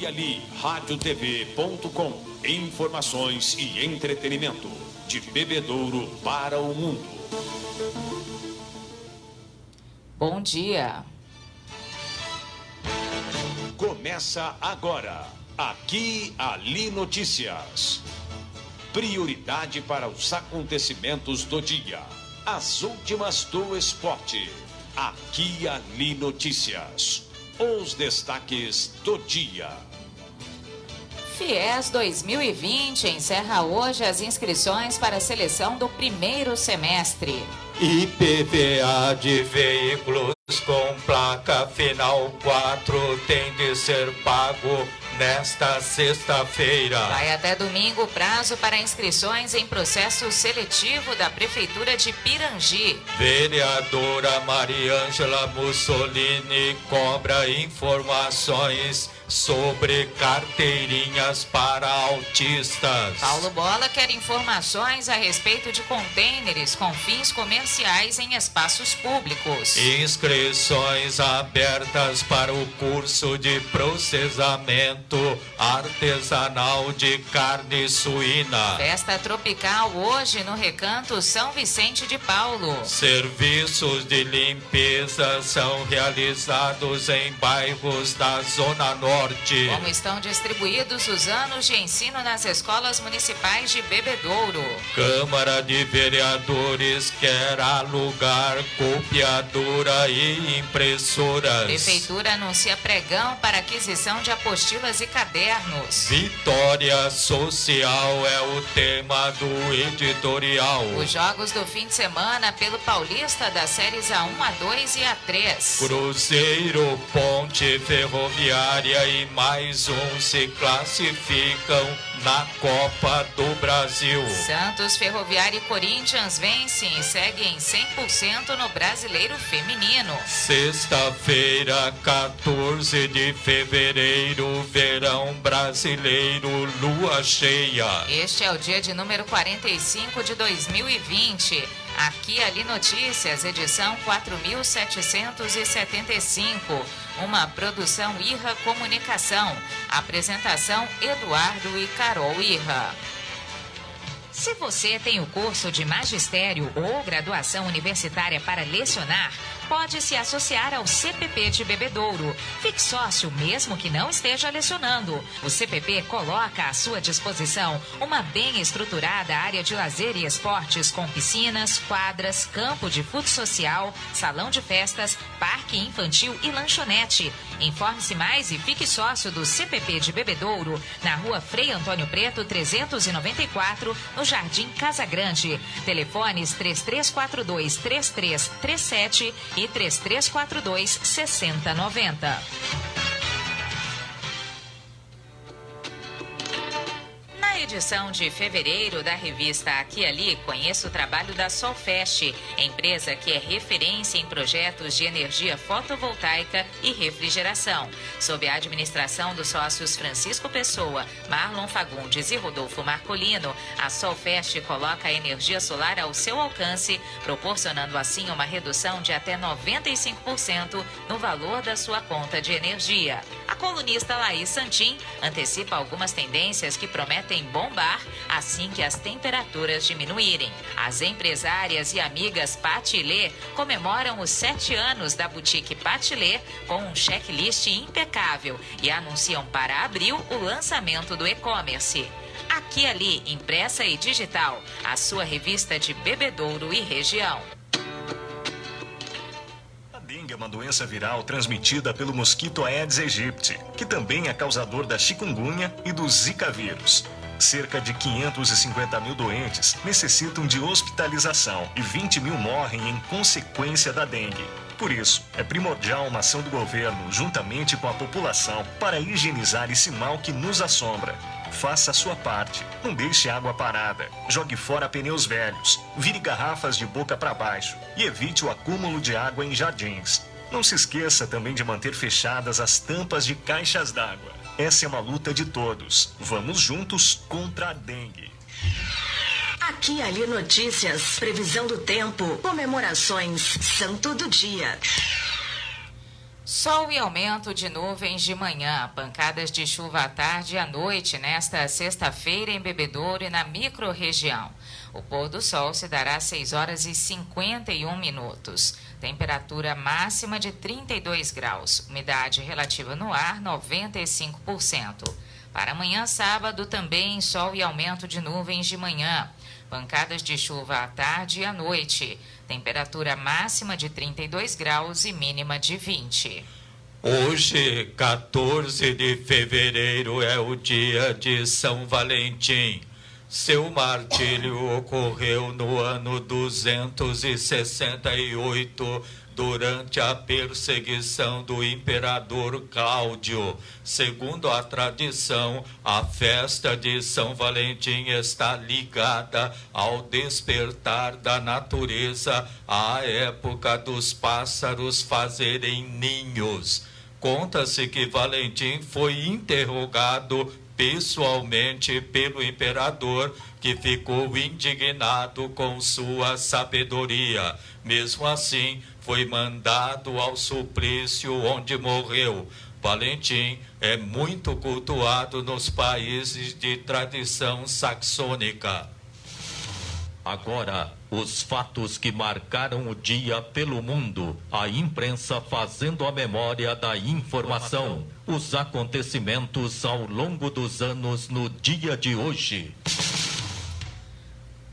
Ali, radiotv.com. Informações e entretenimento de Bebedouro para o mundo. Bom dia. Começa agora, Aqui Ali Notícias. Prioridade para os acontecimentos do dia. As últimas do esporte. Aqui Ali Notícias. Os destaques do dia. FIES 2020 encerra hoje as inscrições para a seleção do primeiro semestre. IPVA de veículos com placa final 4 tem de ser pago nesta sexta-feira. Vai até domingo o prazo para inscrições em processo seletivo da Prefeitura de Pirangi. Vereadora Mariângela Mussolini cobra informações sobre carteirinhas para autistas. Paulo Bola quer informações a respeito de contêineres com fins comerciais em espaços públicos. Inscrições abertas para o curso de processamento artesanal de carne suína. Festa tropical hoje no Recanto São Vicente de Paulo. Serviços de limpeza são realizados em bairros da Zona Norte. Como estão distribuídos os anos de ensino nas escolas municipais de Bebedouro? Câmara de Vereadores quer alugar copiadora e impressoras. Prefeitura anuncia pregão para aquisição de apostilas e cadernos. Vitória social é o tema do editorial. Os jogos do fim de semana pelo Paulista das séries A1, A2 e A3. Cruzeiro, Ponte Ferroviária e mais um se classificam na Copa do Brasil. Santos, Ferroviária e Corinthians vencem e seguem 100% no Brasileiro Feminino. Sexta-feira, 14 de fevereiro, verão brasileiro, lua cheia. Este é o dia de número 45 de 2020. Aqui Ali Notícias, edição 4775. Uma produção Irra Comunicação. Apresentação Eduardo e Carol Irra. Se você tem o curso de magistério ou graduação universitária para lecionar, pode se associar ao CPP de Bebedouro. Fique sócio mesmo que não esteja lecionando. O CPP coloca à sua disposição uma bem estruturada área de lazer e esportes com piscinas, quadras, campo de futsal social, salão de festas, parque infantil e lanchonete. Informe-se mais e fique sócio do CPP de Bebedouro, na rua Frei Antônio Preto, 394, no Jardim Casa Grande. Telefones 3342-3337 e 3342-6090. Na edição de fevereiro da revista Aqui Ali, conheça o trabalho da Solfest, empresa que é referência em projetos de energia fotovoltaica e refrigeração. Sob a administração dos sócios Francisco Pessoa, Marlon Fagundes e Rodolfo Marcolino, a Solfest coloca a energia solar ao seu alcance, proporcionando assim uma redução de até 95% no valor da sua conta de energia. A colunista Laís Santin antecipa algumas tendências que prometem bombar assim que as temperaturas diminuírem. As empresárias e amigas Patilê comemoram os 7 anos da boutique Patilê com um checklist impecável e anunciam para abril o lançamento do e-commerce. Aqui Ali, impressa e digital, a sua revista de Bebedouro e região. A dengue é uma doença viral transmitida pelo mosquito Aedes aegypti, que também é causador da chikungunya e do Zika vírus. Cerca de 550 mil doentes necessitam de hospitalização e 20 mil morrem em consequência da dengue. Por isso, é primordial uma ação do governo, juntamente com a população, para higienizar esse mal que nos assombra. Faça a sua parte. Não deixe água parada. Jogue fora pneus velhos. Vire garrafas de boca para baixo. E evite o acúmulo de água em jardins. Não se esqueça também de manter fechadas as tampas de caixas d'água. Essa é uma luta de todos. Vamos juntos contra a dengue. Aqui Ali Notícias, previsão do tempo, comemorações, santo do dia. Sol e aumento de nuvens de manhã, pancadas de chuva à tarde e à noite nesta sexta-feira em Bebedouro e na microrregião. O pôr do sol se dará às 6 horas e 51 minutos. Temperatura máxima de 32 graus, umidade relativa no ar 95%. Para amanhã, sábado, também sol e aumento de nuvens de manhã. Pancadas de chuva à tarde e à noite. Temperatura máxima de 32 graus e mínima de 20. Hoje, 14 de fevereiro, é o dia de São Valentim. Seu martírio ocorreu no ano 268, durante a perseguição do imperador Cláudio. Segundo a tradição, a festa de São Valentim está ligada ao despertar da natureza, à época dos pássaros fazerem ninhos. Conta-se que Valentim foi interrogado pessoalmente pelo imperador, que ficou indignado com sua sabedoria. Mesmo assim, foi mandado ao suplício, onde morreu. Valentim é muito cultuado nos países de tradição saxônica. Agora, os fatos que marcaram o dia pelo mundo, a imprensa fazendo a memória da informação, os acontecimentos ao longo dos anos no dia de hoje.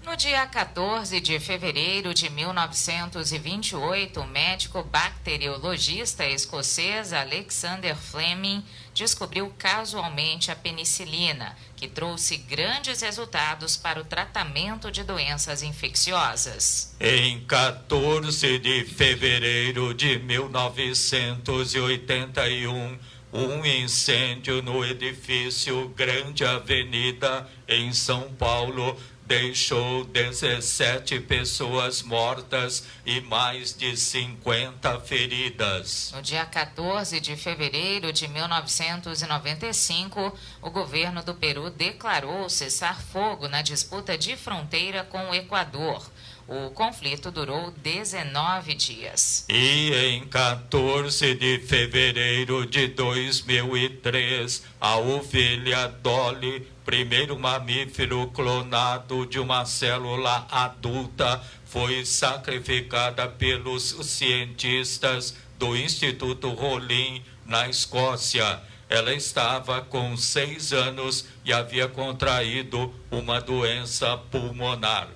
No dia 14 de fevereiro de 1928, o médico bacteriologista escocês Alexander Fleming descobriu casualmente a penicilina, que trouxe grandes resultados para o tratamento de doenças infecciosas. Em 14 de fevereiro de 1981, um incêndio no edifício Grande Avenida, em São Paulo, deixou 17 pessoas mortas e mais de 50 feridas. No dia 14 de fevereiro de 1995, o governo do Peru declarou cessar-fogo na disputa de fronteira com o Equador. O conflito durou 19 dias. E em 14 de fevereiro de 2003, a ovelha Dolly, primeiro mamífero clonado de uma célula adulta, foi sacrificada pelos cientistas do Instituto Rollin, na Escócia. Ela estava com 6 anos e havia contraído uma doença pulmonar.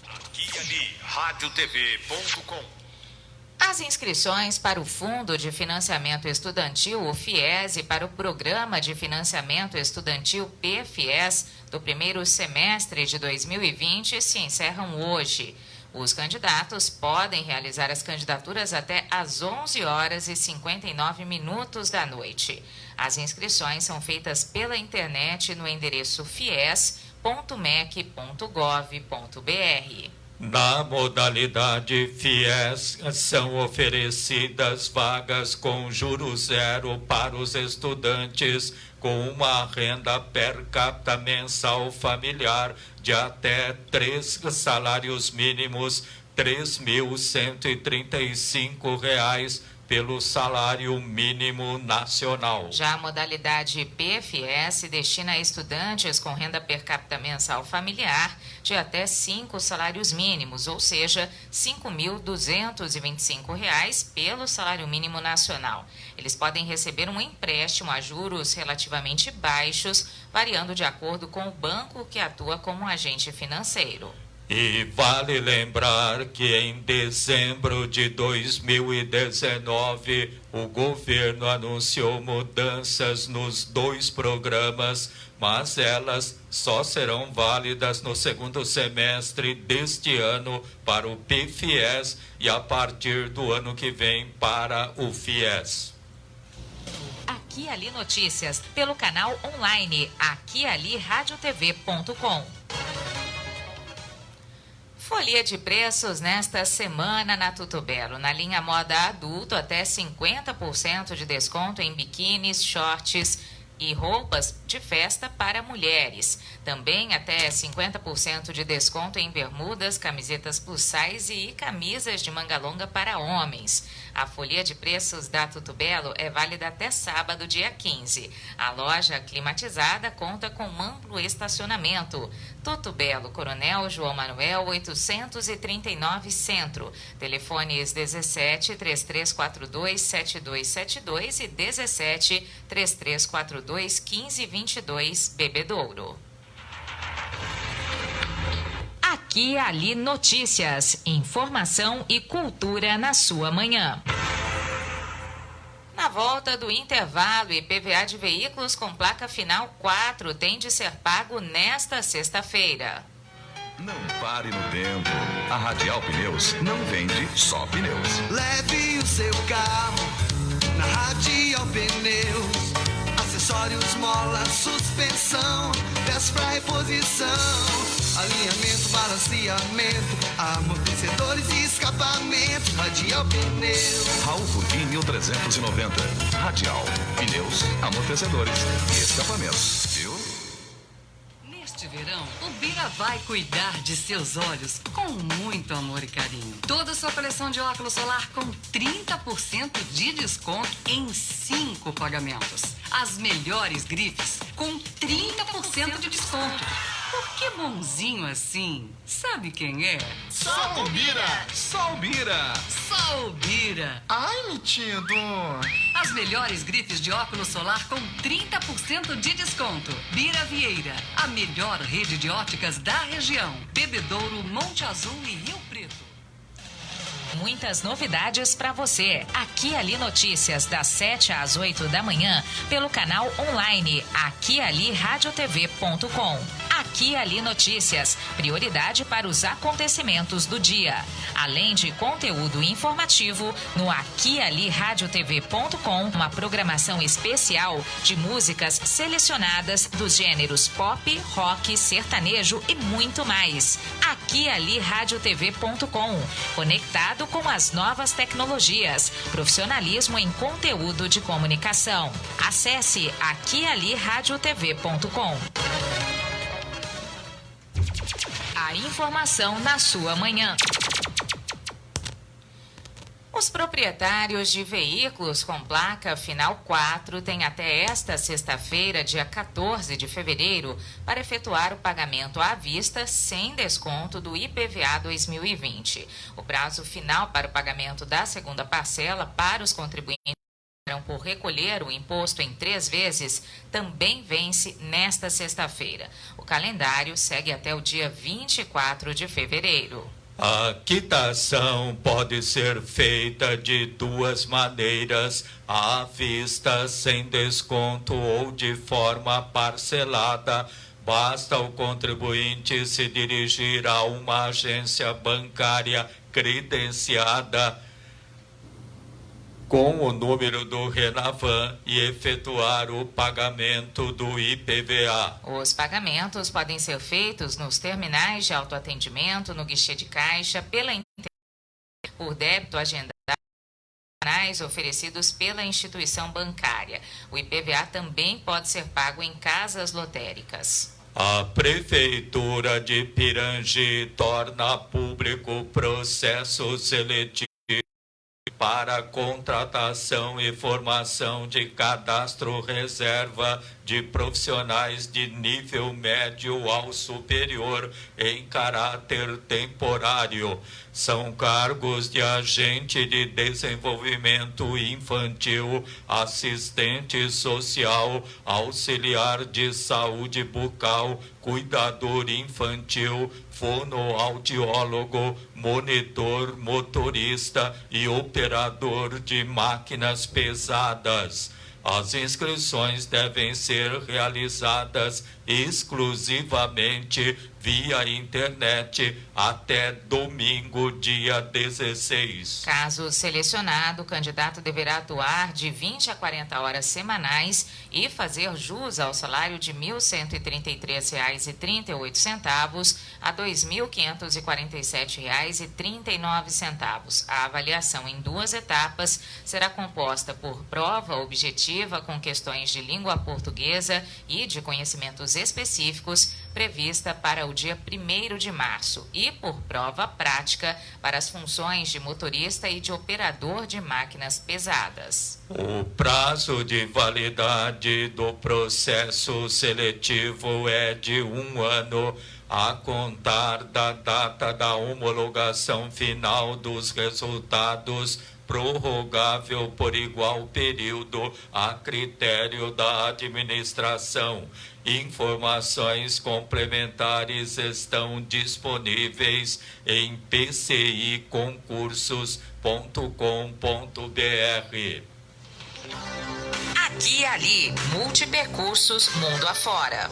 Aqui e ali, radiotv.com. As inscrições para o Fundo de Financiamento Estudantil, o FIES, e para o Programa de Financiamento Estudantil PFIES do primeiro semestre de 2020 se encerram hoje. Os candidatos podem realizar as candidaturas até às 11 horas e 59 minutos da noite. As inscrições são feitas pela internet no endereço fies.mec.gov.br. Na modalidade FIES, são oferecidas vagas com juros zero para os estudantes com uma renda per capita mensal familiar de até 3 salários mínimos, R$ 3.135 pelo salário mínimo nacional. Já a modalidade PFS destina a estudantes com renda per capita mensal familiar de até 5 salários mínimos, ou seja, R$ 5.225 pelo salário mínimo nacional. Eles podem receber um empréstimo a juros relativamente baixos, variando de acordo com o banco que atua como agente financeiro. E vale lembrar que em dezembro de 2019, o governo anunciou mudanças nos 2 programas, mas elas só serão válidas no segundo semestre deste ano para o PFIES e a partir do ano que vem para o FIES. Aqui e Ali Notícias, pelo canal online Aqui e Ali radiotv.com. Folia de preços nesta semana na Tutubelo. Na linha moda adulto, até 50% de desconto em biquínis, shorts e roupas de festa para mulheres. Também até 50% de desconto em bermudas, camisetas plus size e camisas de manga longa para homens. A folia de preços da Tutubelo é válida até sábado, dia 15. A loja climatizada conta com amplo estacionamento. Tutubelo, Coronel João Manuel, 839 Centro. Telefones 17 3342 7272 e 17 3342 1522, Bebedouro. Aqui e Ali Notícias, informação e cultura na sua manhã. Na volta do intervalo, IPVA de veículos com placa final 4 tem de ser pago nesta sexta-feira. Não pare no tempo. A Radial Pneus não vende só pneus. Leve o seu carro na Radial Pneus. Acessórios, mola, suspensão, peças pra reposição, alinhamento, balanceamento, amortecedores e escapamento. Radial Pneus. Raul Coutinho 390. Radial Pneus, amortecedores e escapamentos. Viu? Neste verão, o Bira vai cuidar de seus olhos com muito amor e carinho. Toda a sua coleção de óculos solar com 30% de desconto em 5 pagamentos. As melhores grifes com 30% de desconto. Por que bonzinho assim? Sabe quem é? Só o Bira! Só o Bira! Só o Bira! Ai, metido! As melhores grifes de óculos solar com 30% de desconto. Bira Vieira, a melhor rede de óticas da região. Bebedouro, Monte Azul e Rio Preto. Muitas novidades para você. Aqui e Ali Notícias, das 7 às 8 da manhã, pelo canal online aquialiradiotv.com. Aqui e Ali Notícias, prioridade para os acontecimentos do dia. Além de conteúdo informativo, no aquialiradiotv.com, uma programação especial de músicas selecionadas dos gêneros pop, rock, sertanejo e muito mais. aquialiradiotv.com, conectado com as novas tecnologias, profissionalismo em conteúdo de comunicação. Acesse aquialiradiotv.com. A informação na sua manhã. Os proprietários de veículos com placa final 4 têm até esta sexta-feira, dia 14 de fevereiro, para efetuar o pagamento à vista sem desconto do IPVA 2020. O prazo final para o pagamento da segunda parcela para os contribuintes por recolher o imposto em 3 vezes também vence nesta sexta-feira. O calendário segue até o dia 24 de fevereiro. A quitação pode ser feita de 2 maneiras: à vista, sem desconto ou de forma parcelada. Basta o contribuinte se dirigir a uma agência bancária credenciada com o número do Renavan e efetuar o pagamento do IPVA. Os pagamentos podem ser feitos nos terminais de autoatendimento, no guichê de caixa, pela internet, por débito agendado, canais oferecidos pela instituição bancária. O IPVA também pode ser pago em casas lotéricas. A Prefeitura de Pirangi torna público processo seletivo para contratação e formação de cadastro reserva de profissionais de nível médio ao superior em caráter temporário. São cargos de agente de desenvolvimento infantil, assistente social, auxiliar de saúde bucal, cuidador infantil, fonoaudiólogo, monitor, motorista e operador de máquinas pesadas. As inscrições devem ser realizadas exclusivamente via internet até domingo, dia 16. Caso selecionado, o candidato deverá atuar de 20 a 40 horas semanais e fazer jus ao salário de R$ 1.133,38 a R$ 2.547,39. A avaliação em 2 etapas será composta por prova objetiva com questões de língua portuguesa e de conhecimentos específicos, prevista para o dia 1º de março e por prova prática para as funções de motorista e de operador de máquinas pesadas. O prazo de validade do processo seletivo é de 1 ano a contar da data da homologação final dos resultados, prorrogável por igual período a critério da administração. Informações complementares estão disponíveis em pciconcursos.com.br. Aqui e ali, multipercursos mundo afora.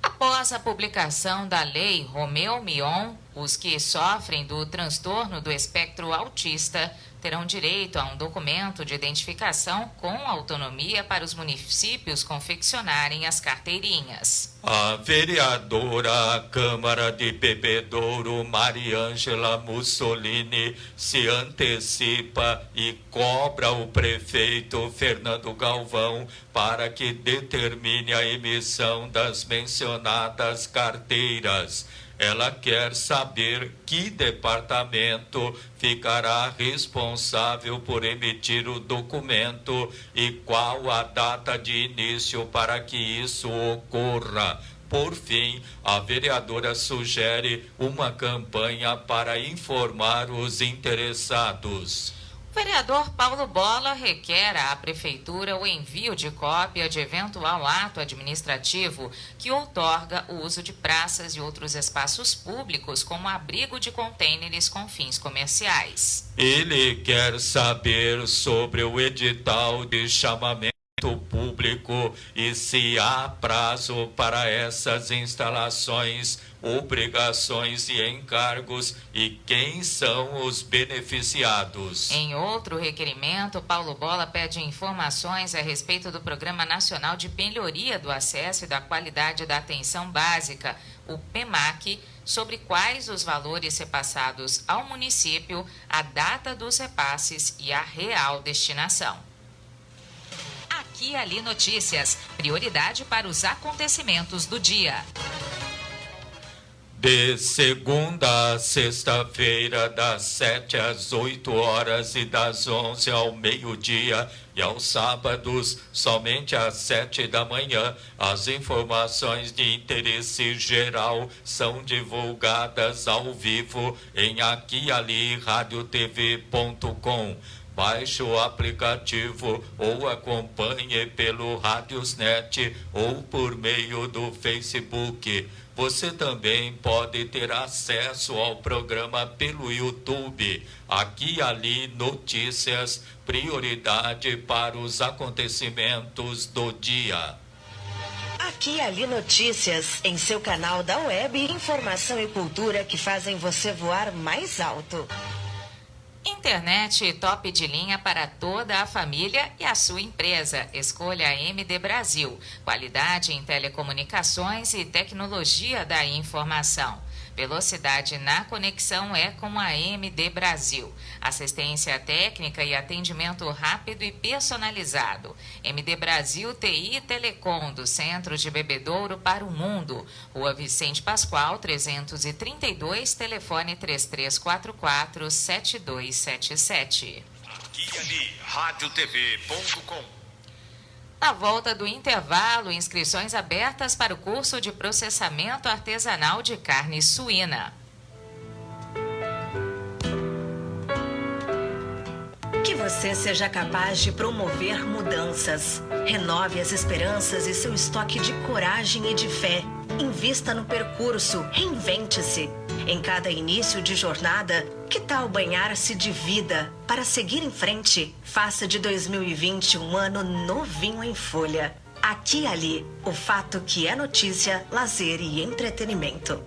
Após a publicação da Lei Romeu-Mion, os que sofrem do transtorno do espectro autista terão direito a um documento de identificação com autonomia para os municípios confeccionarem as carteirinhas. A vereadora à Câmara de Bebedouro, Mariângela Mussolini, se antecipa e cobra o prefeito Fernando Galvão para que determine a emissão das mencionadas carteiras. Ela quer saber que departamento ficará responsável por emitir o documento e qual a data de início para que isso ocorra. Por fim, a vereadora sugere uma campanha para informar os interessados. O vereador Paulo Bola requer à Prefeitura o envio de cópia de eventual ato administrativo que outorga o uso de praças e outros espaços públicos como abrigo de contêineres com fins comerciais. Ele quer saber sobre o edital de chamamento público e se há prazo para essas instalações, obrigações e encargos e quem são os beneficiados. Em outro requerimento, Paulo Bola pede informações a respeito do Programa Nacional de Melhoria do Acesso e da Qualidade da Atenção Básica, o PEMAC, sobre quais os valores repassados ao município, a data dos repasses e a real destinação. Aqui e ali notícias, prioridade para os acontecimentos do dia. De segunda a sexta-feira, das 7 às 8 horas e das 11 ao meio-dia, e aos sábados, somente às 7 da manhã, as informações de interesse geral são divulgadas ao vivo em aquialiRadioTV.com. Baixe o aplicativo ou acompanhe pelo Radiosnet ou por meio do Facebook. Você também pode ter acesso ao programa pelo YouTube. Aqui e ali notícias, prioridade para os acontecimentos do dia. Aqui e ali notícias, em seu canal da web, informação e cultura que fazem você voar mais alto. Internet top de linha para toda a família e a sua empresa. Escolha a MD Brasil. Qualidade em telecomunicações e tecnologia da informação. Velocidade na conexão é com a MD Brasil. Assistência técnica e atendimento rápido e personalizado. MD Brasil TI e Telecom, do Centro de Bebedouro para o Mundo. Rua Vicente Pascoal, 332, telefone 3344-7277. Aqui e ali, RadioTV.com. Na volta do intervalo, inscrições abertas para o curso de processamento artesanal de carne suína. Que você seja capaz de promover mudanças. Renove as esperanças e seu estoque de coragem e de fé. Invista no percurso, reinvente-se. Em cada início de jornada, que tal banhar-se de vida para seguir em frente? Faça de 2020 um ano novinho em folha. Aqui e ali, o fato que é notícia, lazer e entretenimento.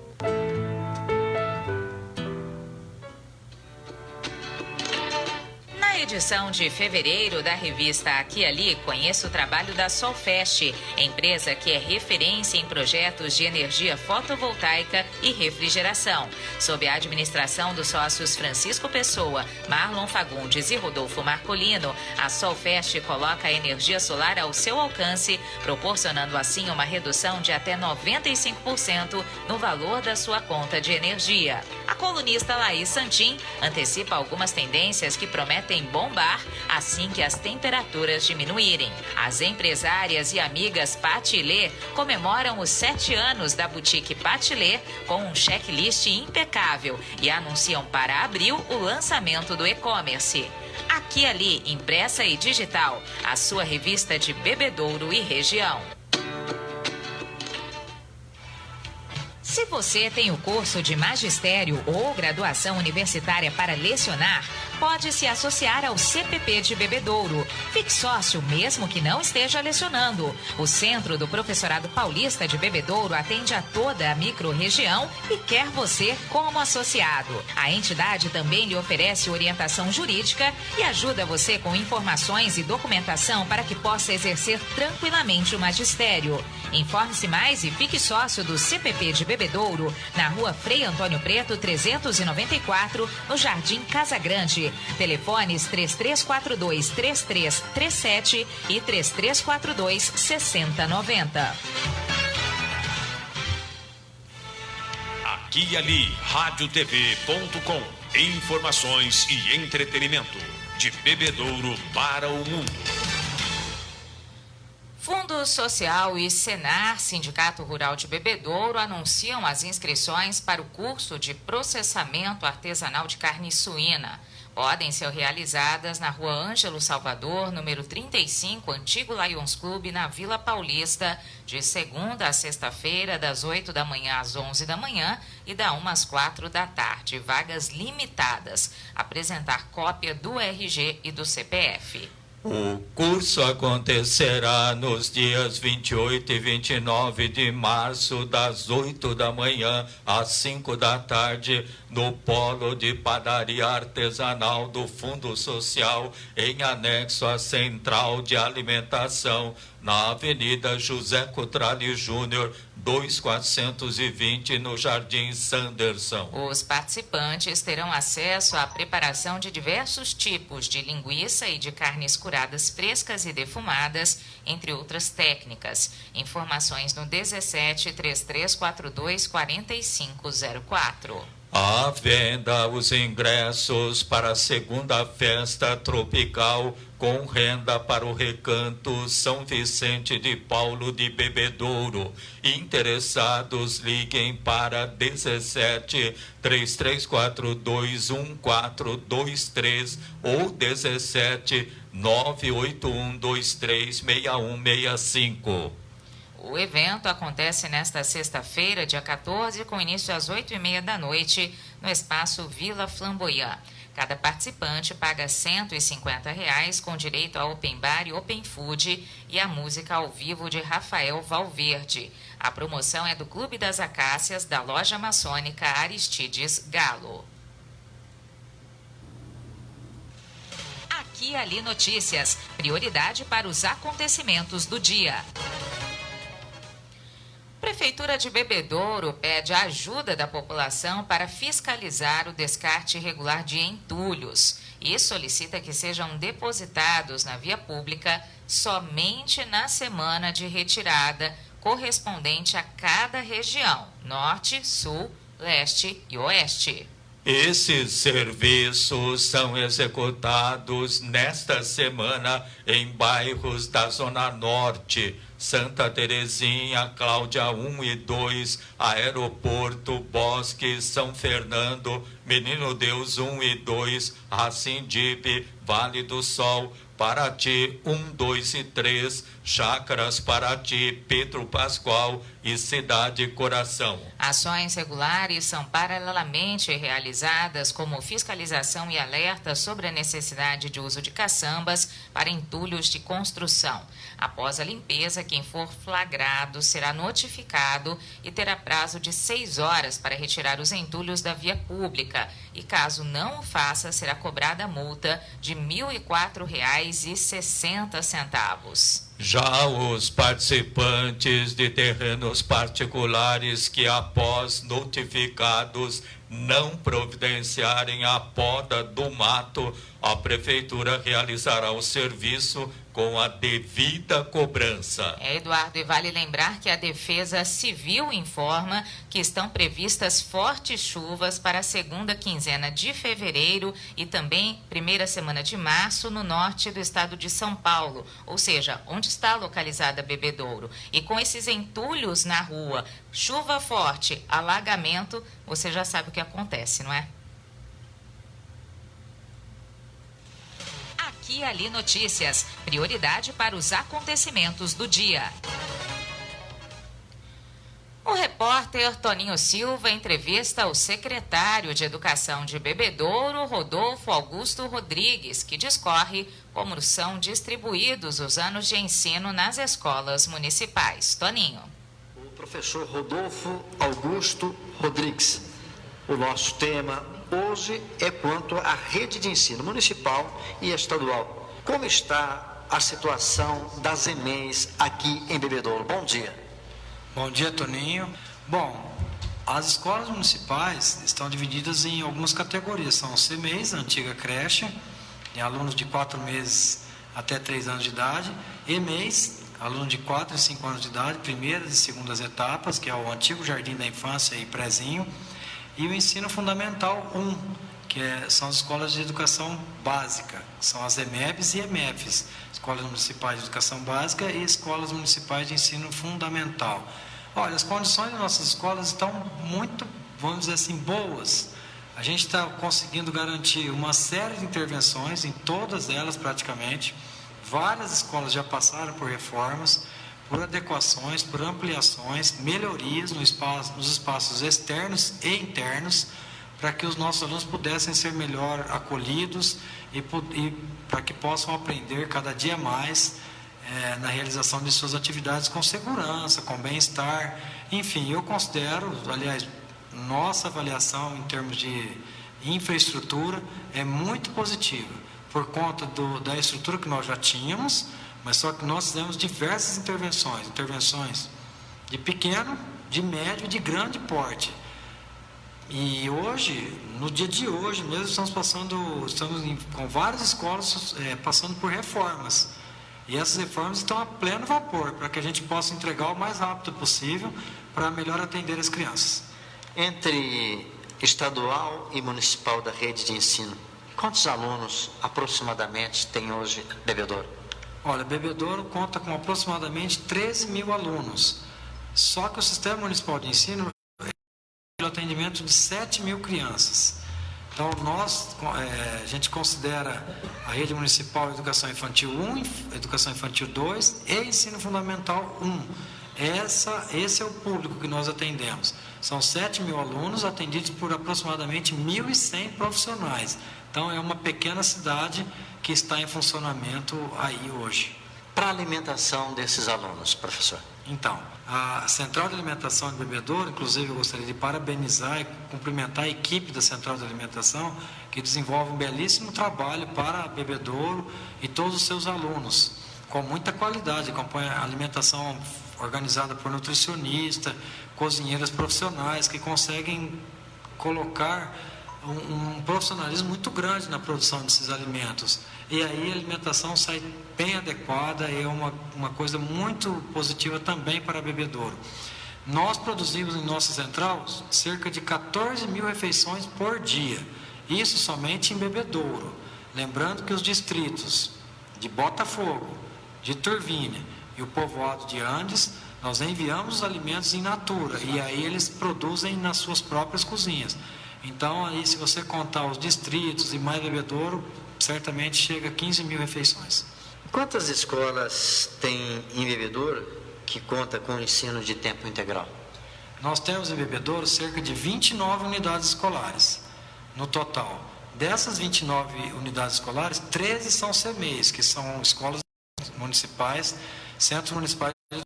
Na edição de fevereiro da revista Aqui e Ali, conheça o trabalho da Solfest, empresa que é referência em projetos de energia fotovoltaica e refrigeração. Sob a administração dos sócios Francisco Pessoa, Marlon Fagundes e Rodolfo Marcolino, a Solfest coloca a energia solar ao seu alcance, proporcionando assim uma redução de até 95% no valor da sua conta de energia. A colunista Laís Santin antecipa algumas tendências que prometem bombar assim que as temperaturas diminuírem. As empresárias e amigas Patilê comemoram os 7 anos da boutique Patilê com um checklist impecável e anunciam para abril o lançamento do e-commerce. Aqui e Ali, impressa e digital, a sua revista de Bebedouro e região. Se você tem o curso de magistério ou graduação universitária para lecionar, pode se associar ao CPP de Bebedouro. Fique sócio mesmo que não esteja lecionando. O Centro do Professorado Paulista de Bebedouro atende a toda a microrregião e quer você como associado. A entidade também lhe oferece orientação jurídica e ajuda você com informações e documentação para que possa exercer tranquilamente o magistério. Informe-se mais e fique sócio do CPP de Bebedouro, na rua Frei Antônio Preto, 394, no Jardim Casa Grande. Telefones 3342-3337 e 3342-6090. Aqui e Ali, radiotv.com. Informações e entretenimento. De Bebedouro para o mundo. Fundo Social e Senar, Sindicato Rural de Bebedouro, anunciam as inscrições para o curso de processamento artesanal de carne suína. Podem ser realizadas na Rua Ângelo Salvador, número 35, Antigo Lions Clube, na Vila Paulista, de segunda a sexta-feira, das 8 da manhã às 11 da manhã e da 1 às 4 da tarde. Vagas limitadas. Apresentar cópia do RG e do CPF. O curso acontecerá nos dias 28 e 29 de março, das 8 da manhã às 5 da tarde, no Polo de Padaria Artesanal do Fundo Social, em anexo à Central de Alimentação, na Avenida José Cotrali Júnior, 2420, no Jardim Sanderson. Os participantes terão acesso à preparação de diversos tipos de linguiça e de carnes curadas frescas e defumadas, entre outras técnicas. Informações no 17 3342 4504. À venda os ingressos para a segunda festa tropical com renda para o Recanto São Vicente de Paulo de Bebedouro. Interessados, liguem para 17 3342 1423 ou 17 981 23 6165. O evento acontece nesta sexta-feira, dia 14, com início às 8h30 da noite, no espaço Vila Flamboyant. Cada participante paga R$ 150, com direito a open bar e open food e a música ao vivo de Rafael Valverde. A promoção é do Clube das Acácias, da Loja Maçônica Aristides Galo. Aqui e Ali Notícias. Prioridade para os acontecimentos do dia. Prefeitura de Bebedouro pede a ajuda da população para fiscalizar o descarte irregular de entulhos e solicita que sejam depositados na via pública somente na semana de retirada correspondente a cada região, norte, sul, leste e oeste. Esses serviços são executados nesta semana em bairros da Zona Norte, Santa Terezinha, Cláudia 1 e 2, Aeroporto, Bosque, São Fernando, Menino Deus 1 e 2, Racindipe, Vale do Sol, Paraty 1, 2 e 3, Chácaras Paraty, Pedro Pascoal e Cidade Coração. Ações regulares são paralelamente realizadas como fiscalização e alerta sobre a necessidade de uso de caçambas para entulhos de construção. Após a limpeza quem for flagrado será notificado e terá prazo de 6 horas para retirar os entulhos da via pública. E caso não o faça, será cobrada a multa de R$ 1.004,60. Já os participantes de terrenos particulares que, após notificados, não providenciarem a poda do mato, a Prefeitura realizará o serviço com a devida cobrança. Eduardo, e vale lembrar que a Defesa Civil informa que estão previstas fortes chuvas para a segunda quinzena de fevereiro e também primeira semana de março no norte do estado de São Paulo, ou seja, onde está localizada Bebedouro. E com esses entulhos na rua, chuva forte, alagamento, você já sabe o que acontece, não é? Aqui e Ali Notícias, prioridade para os acontecimentos do dia. O repórter Toninho Silva entrevista o secretário de Educação de Bebedouro, Rodolfo Augusto Rodrigues, que discorre como são distribuídos os anos de ensino nas escolas municipais. Toninho. O professor Rodolfo Augusto Rodrigues. O nosso tema hoje é quanto à rede de ensino municipal e estadual. Como está a situação das EMEIs aqui em Bebedouro? Bom dia. Bom dia, Toninho. Bom, as escolas municipais estão divididas em algumas categorias. São os CMEIs, a antiga creche, de alunos de 4 meses até 3 anos de idade. EMEIs, alunos de 4 e 5 anos de idade, primeiras e segundas etapas, que é o antigo Jardim da Infância e Prezinho. E o ensino fundamental 1, que são as escolas de educação básica, são as EMEBs e EMEFs, escolas municipais de educação básica e escolas municipais de ensino fundamental. Olha, as condições das nossas escolas estão muito, vamos dizer assim, boas. A gente está conseguindo garantir uma série de intervenções, em todas elas praticamente. Várias escolas já passaram por reformas, por adequações, por ampliações, melhorias nos espaços externos e internos, para que os nossos alunos pudessem ser melhor acolhidos e para que possam aprender cada dia mais na realização de suas atividades com segurança, com bem-estar. Enfim, eu considero, aliás, nossa avaliação em termos de infraestrutura é muito positiva, por conta da estrutura que nós já tínhamos, mas só que nós fizemos diversas intervenções de pequeno, de médio e de grande porte. E hoje, no dia de hoje mesmo, estamos com várias escolas passando por reformas. E essas reformas estão a pleno vapor, para que a gente possa entregar o mais rápido possível para melhor atender as crianças. Entre estadual e municipal da rede de ensino, quantos alunos aproximadamente tem hoje Bebedouro? Olha, Bebedouro conta com aproximadamente 13 mil alunos. Só que o Sistema Municipal de Ensino é o atendimento de 7 mil crianças. Então, a gente considera a rede municipal de educação infantil 1, educação infantil 2 e ensino fundamental 1. Esse é o público que nós atendemos. São 7 mil alunos atendidos por aproximadamente 1.100 profissionais. Então, é uma pequena cidade que está em funcionamento aí hoje. Para a alimentação desses alunos, professor? Então, a Central de Alimentação de Bebedouro, inclusive eu gostaria de parabenizar e cumprimentar a equipe da Central de Alimentação, que desenvolve um belíssimo trabalho para Bebedouro e todos os seus alunos, com muita qualidade, acompanha a alimentação organizada por nutricionistas, cozinheiras profissionais, que conseguem colocar um profissionalismo muito grande na produção desses alimentos. E aí a alimentação sai bem adequada, é uma coisa muito positiva também para Bebedouro. Nós produzimos em nossa central cerca de 14 mil refeições por dia, isso somente em Bebedouro. Lembrando que os distritos de Botafogo, de Turvínia e o povoado de Andes, nós enviamos os alimentos in natura, e aí eles produzem nas suas próprias cozinhas. Então, aí, se você contar os distritos e mais Bebedouro, certamente chega a 15 mil refeições. Quantas escolas tem em Bebedouro que conta com ensino de tempo integral? Nós temos em Bebedouro cerca de 29 unidades escolares, no total. Dessas 29 unidades escolares, 13 são CMEIs, que são escolas municipais, centros municipais de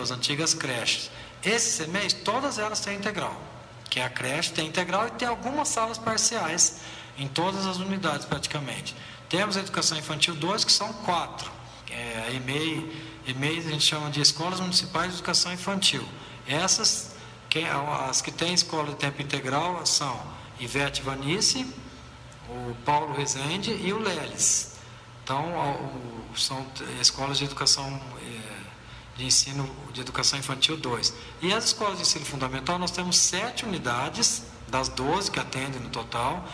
as antigas creches. Esse CMEIs, todas elas têm integral, que é a creche tem integral e tem algumas salas parciais em todas as unidades praticamente. Temos a educação infantil 2, que são 4. EMEI a gente chama de Escolas Municipais de Educação Infantil. Essas, as que têm escola de tempo integral são Ivete Vanice, o Paulo Rezende e o Leles. Então, são escolas de educação de ensino de educação infantil 2. E as escolas de ensino fundamental, nós temos 7 unidades, das 12 que atendem no total,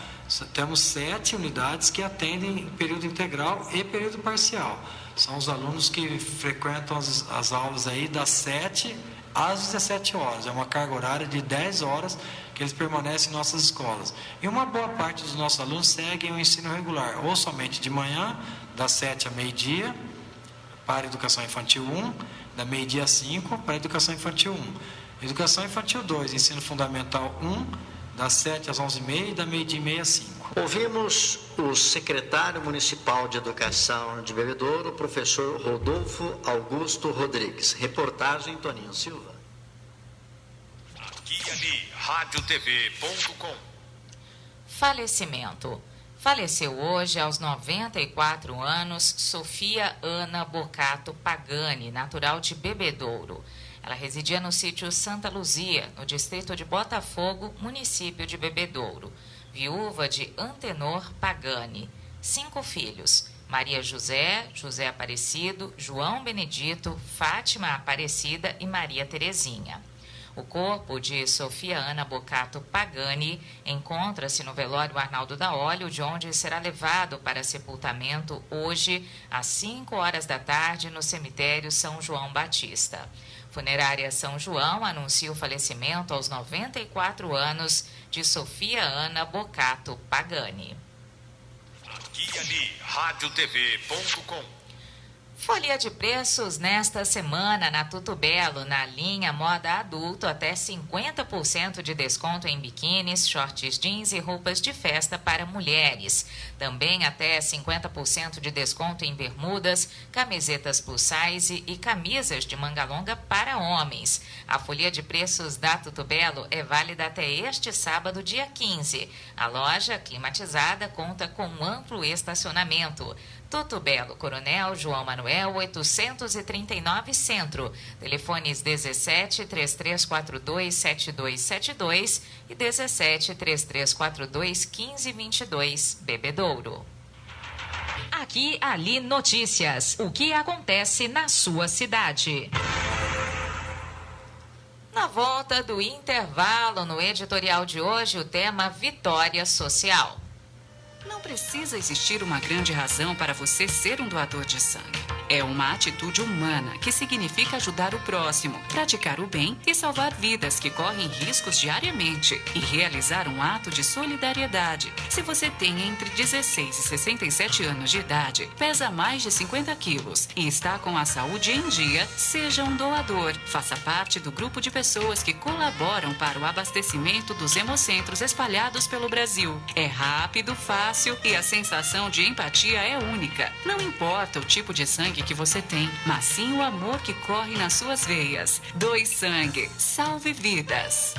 temos 7 unidades que atendem em período integral e período parcial. São os alunos que frequentam as aulas aí das 7 às 17 horas. É uma carga horária de 10 horas que eles permanecem em nossas escolas. E uma boa parte dos nossos alunos seguem o ensino regular, ou somente de manhã, das 7 a meio-dia, para a educação infantil 1, da meio-dia a 5, para a educação infantil 1. Educação infantil 2, ensino fundamental 1, das 7 às 11h30 e da meio-dia e meia a 5. Ouvimos o secretário municipal de educação de Bebedouro, o professor Rodolfo Augusto Rodrigues. Reportagem Toninho Silva. Aqui e ali, radiotv.com. Falecimento. Faleceu hoje, aos 94 anos, Sofia Ana Bocato Pagani, natural de Bebedouro. Ela residia no sítio Santa Luzia, no distrito de Botafogo, município de Bebedouro. Viúva de Antenor Pagani. 5 filhos: Maria José, José Aparecido, João Benedito, Fátima Aparecida e Maria Terezinha. O corpo de Sofia Ana Bocato Pagani encontra-se no velório Arnaldo da Óleo, de onde será levado para sepultamento hoje, às 5 horas da tarde, no cemitério São João Batista. Funerária São João anuncia o falecimento aos 94 anos de Sofia Ana Bocato Pagani. Aqui e ali, radiotv.com. Folia de preços nesta semana na Tuto Belo, na linha moda adulto, até 50% de desconto em biquínis, shorts jeans e roupas de festa para mulheres. Também até 50% de desconto em bermudas, camisetas plus size e camisas de manga longa para homens. A folia de preços da Tuto Belo é válida até este sábado, dia 15. A loja climatizada conta com um amplo estacionamento. Tuto Belo, Coronel João Manuel, 839 Centro. Telefones 17 3342 7272 e 17 3342 1522, Bebedouro. Aqui, ali, notícias. O que acontece na sua cidade? Na volta do intervalo, no editorial de hoje, o tema Vitória Social. Não precisa existir uma grande razão para você ser um doador de sangue. É uma atitude humana que significa ajudar o próximo, praticar o bem e salvar vidas que correm riscos diariamente e realizar um ato de solidariedade. Se você tem entre 16 e 67 anos de idade, pesa mais de 50 quilos e está com a saúde em dia, seja um doador. Faça parte do grupo de pessoas que colaboram para o abastecimento dos hemocentros espalhados pelo Brasil. É rápido, fácil e a sensação de empatia é única. Não importa o tipo de sangue que você tem, mas sim o amor que corre nas suas veias. Doe sangue, salve vidas.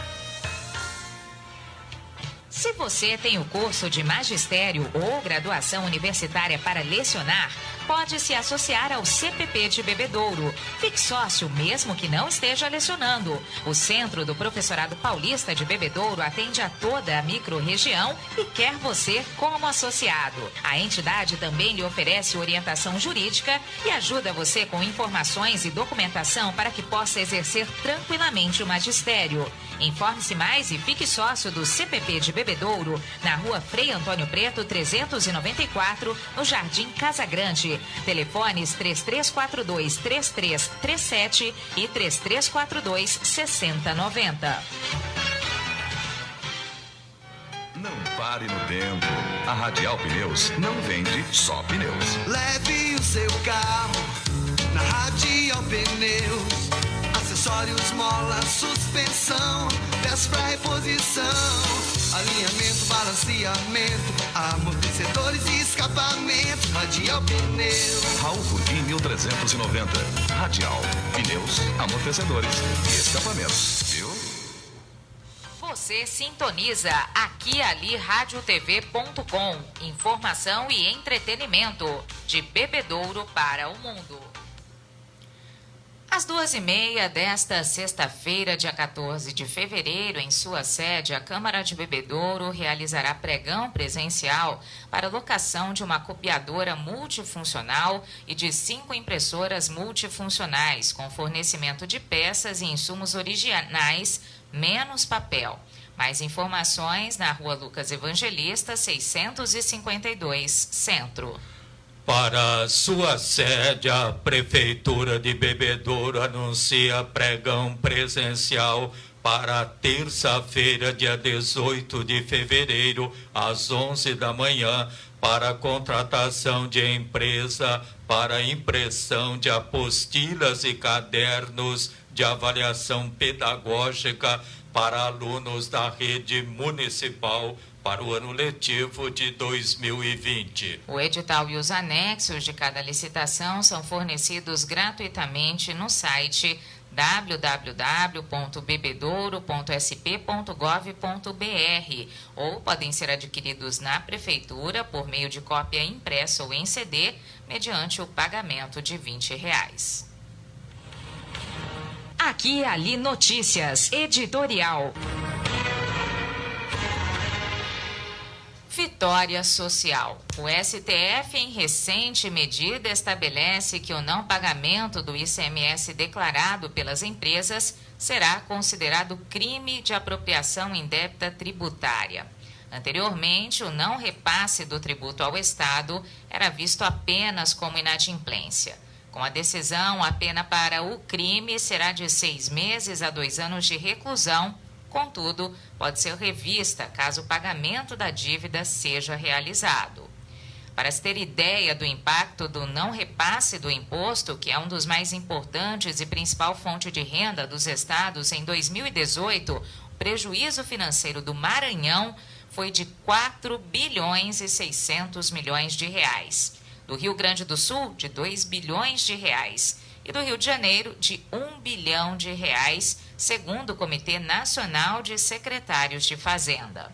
Se você tem o curso de magistério ou graduação universitária para lecionar, pode se associar ao CPP de Bebedouro. Fique sócio mesmo que não esteja lecionando. O Centro do Professorado Paulista de Bebedouro atende a toda a microrregião e quer você como associado. A entidade também lhe oferece orientação jurídica e ajuda você com informações e documentação para que possa exercer tranquilamente o magistério. Informe-se mais e fique sócio do CPP de Bebedouro, na rua Frei Antônio Preto, 394, no Jardim Casa Grande. Telefones 3342-3337 e 3342-6090. Não pare no tempo. A Radial Pneus não vende só pneus. Leve o seu carro na Radial Pneus. acessórios, mola, suspensão, pés pra reposição, alinhamento, balanceamento, amortecedores e escapamento, radial pneu. Raul Curvim 1390. Radial, pneus, amortecedores e escapamentos. Viu? Você sintoniza aqui ali radiotv.com. Informação e entretenimento de Bebedouro para o mundo. Às 2h30 desta sexta-feira, dia 14 de fevereiro, em sua sede, a Câmara de Bebedouro realizará pregão presencial para locação de uma copiadora multifuncional e de 5 impressoras multifuncionais, com fornecimento de peças e insumos originais, menos papel. Mais informações na Rua Lucas Evangelista, 652, Centro. Para sua sede, a Prefeitura de Bebedouro anuncia pregão presencial para terça-feira, dia 18 de fevereiro, às 11 da manhã, para contratação de empresa para impressão de apostilas e cadernos de avaliação pedagógica para alunos da rede municipal para o ano letivo de 2020. O edital e os anexos de cada licitação são fornecidos gratuitamente no site www.bebedouro.sp.gov.br ou podem ser adquiridos na Prefeitura por meio de cópia impressa ou em CD, mediante o pagamento de R$20. Aqui e ali notícias, editorial. Vitória social. O STF, em recente medida, estabelece que o não pagamento do ICMS declarado pelas empresas será considerado crime de apropriação indébita tributária. Anteriormente, o não repasse do tributo ao Estado era visto apenas como inadimplência. Com a decisão, a pena para o crime será de 6 meses a 2 anos de reclusão. Contudo, pode ser revista caso o pagamento da dívida seja realizado. Para se ter ideia do impacto do não repasse do imposto, que é um dos mais importantes e principal fonte de renda dos estados, em 2018, o prejuízo financeiro do Maranhão foi de 4 bilhões e 600 milhões de reais. Do Rio Grande do Sul, de 2 bilhões de reais. E do Rio de Janeiro, de 1 bilhão de reais, segundo o Comitê Nacional de Secretários de Fazenda.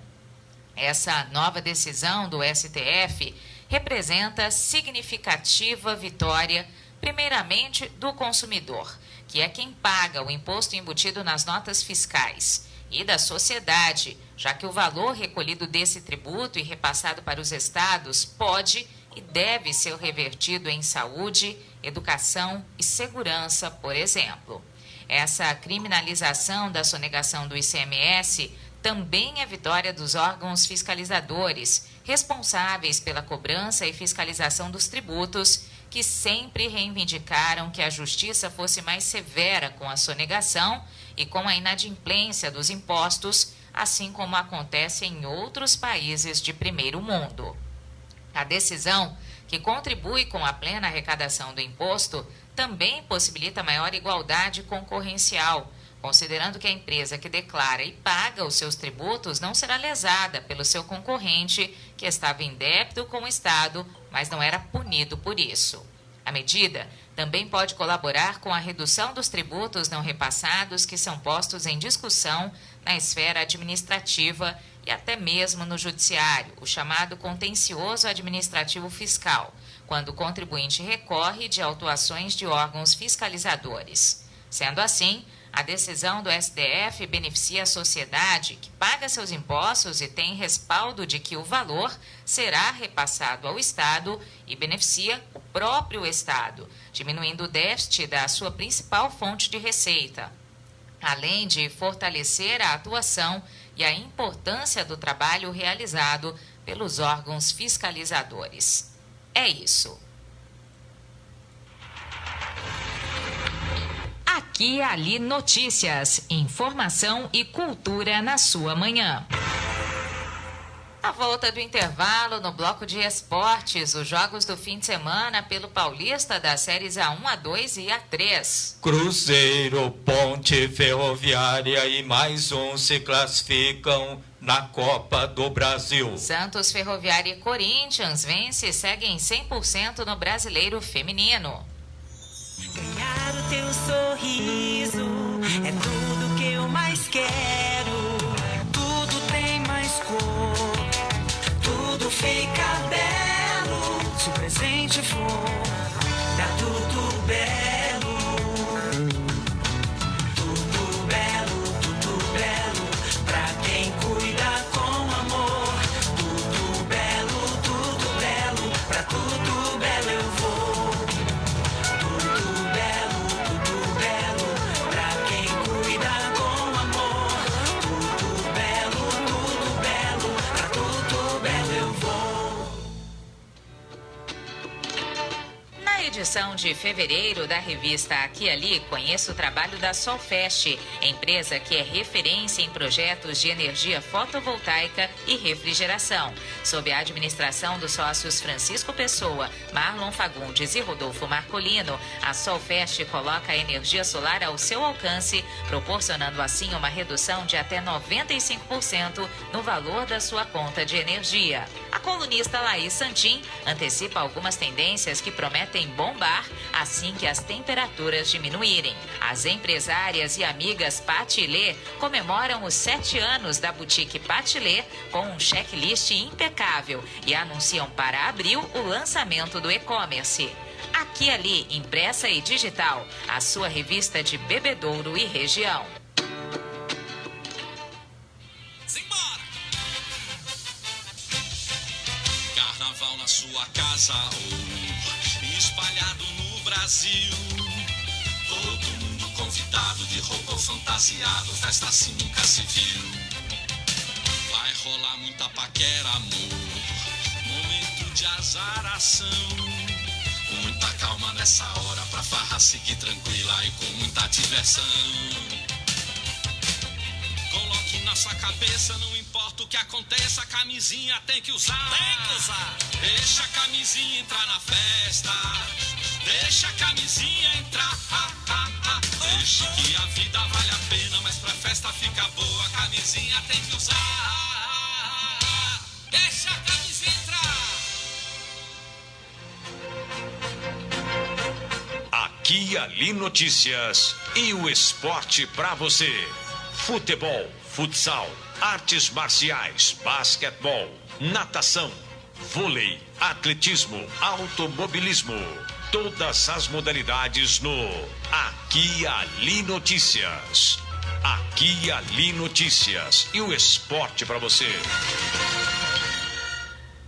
Essa nova decisão do STF representa significativa vitória, primeiramente do consumidor, que é quem paga o imposto embutido nas notas fiscais, e da sociedade, já que o valor recolhido desse tributo e repassado para os estados pode e deve ser revertido em saúde, educação e segurança, por exemplo. Essa criminalização da sonegação do ICMS também é vitória dos órgãos fiscalizadores, responsáveis pela cobrança e fiscalização dos tributos, que sempre reivindicaram que a justiça fosse mais severa com a sonegação e com a inadimplência dos impostos, assim como acontece em outros países de primeiro mundo. A decisão, que contribui com a plena arrecadação do imposto, também possibilita maior igualdade concorrencial, considerando que a empresa que declara e paga os seus tributos não será lesada pelo seu concorrente, que estava em débito com o Estado, mas não era punido por isso. A medida também pode colaborar com a redução dos tributos não repassados que são postos em discussão na esfera administrativa e até mesmo no judiciário, o chamado contencioso administrativo fiscal, quando o contribuinte recorre de autuações de órgãos fiscalizadores. Sendo assim, a decisão do STF beneficia a sociedade que paga seus impostos e tem respaldo de que o valor será repassado ao Estado e beneficia o próprio Estado, diminuindo o déficit da sua principal fonte de receita, além de fortalecer a atuação e a importância do trabalho realizado pelos órgãos fiscalizadores. É isso. Aqui e ali notícias, informação e cultura na sua manhã. A volta do intervalo no bloco de esportes, os jogos do fim de semana pelo Paulista das séries A1, A2 e A3. Cruzeiro, Ponte, Ferroviária e mais um se classificam na Copa do Brasil. Santos, Ferroviária e Corinthians vence e seguem 100% no Brasileiro Feminino. Ganhar o teu sorriso é tudo que eu mais quero. Tudo tem mais cor. Tudo fica belo, se o presente for da Tudo Belo. Tudo belo, pra quem cuida com amor. Tudo belo, pra Tudo Belo eu vou. Tudo belo, pra quem cuida com amor. Tudo belo, pra Tudo Belo eu vou. Na edição de fevereiro da revista Aqui e Ali, conheça o trabalho da Solfest, empresa que é referência em projetos de energia fotovoltaica e refrigeração. Sob a administração dos sócios Francisco Pessoa, Marlon Fagundes e Rodolfo Marcolino, a Solfest coloca a energia solar ao seu alcance, proporcionando assim uma redução de até 95% no valor da sua conta de energia. A colunista Laís Santin antecipa algumas tendências que prometem bombar assim que as temperaturas diminuírem. As empresárias e amigas Patilê comemoram os 7 anos da boutique Patilê com um checklist impecável e anunciam para abril o lançamento do e-commerce. Aqui e Ali, impressa e digital, a sua revista de Bebedouro e região. Simbora! Carnaval na sua casa ou espalhado no Brasil. Todo mundo convidado de roupa fantasiado, festa assim nunca se viu. Vai rolar muita paquera, amor, momento de azaração. Com muita calma nessa hora pra farra seguir tranquila e com muita diversão. Coloque na sua cabeça, não importa o que aconteça, a camisinha tem que usar. Tem que usar. Deixa a camisinha entrar na festa. Deixa a camisinha entrar. Deixa que a vida vale a pena, mas pra festa ficar boa, a camisinha tem que usar. Deixa a camisinha entrar. Aqui e Ali Notícias e o esporte pra você. Futebol, futsal, artes marciais, basquetebol, natação, vôlei, atletismo, automobilismo. Todas as modalidades no Aqui e Ali Notícias. Aqui e Ali Notícias e o esporte para você.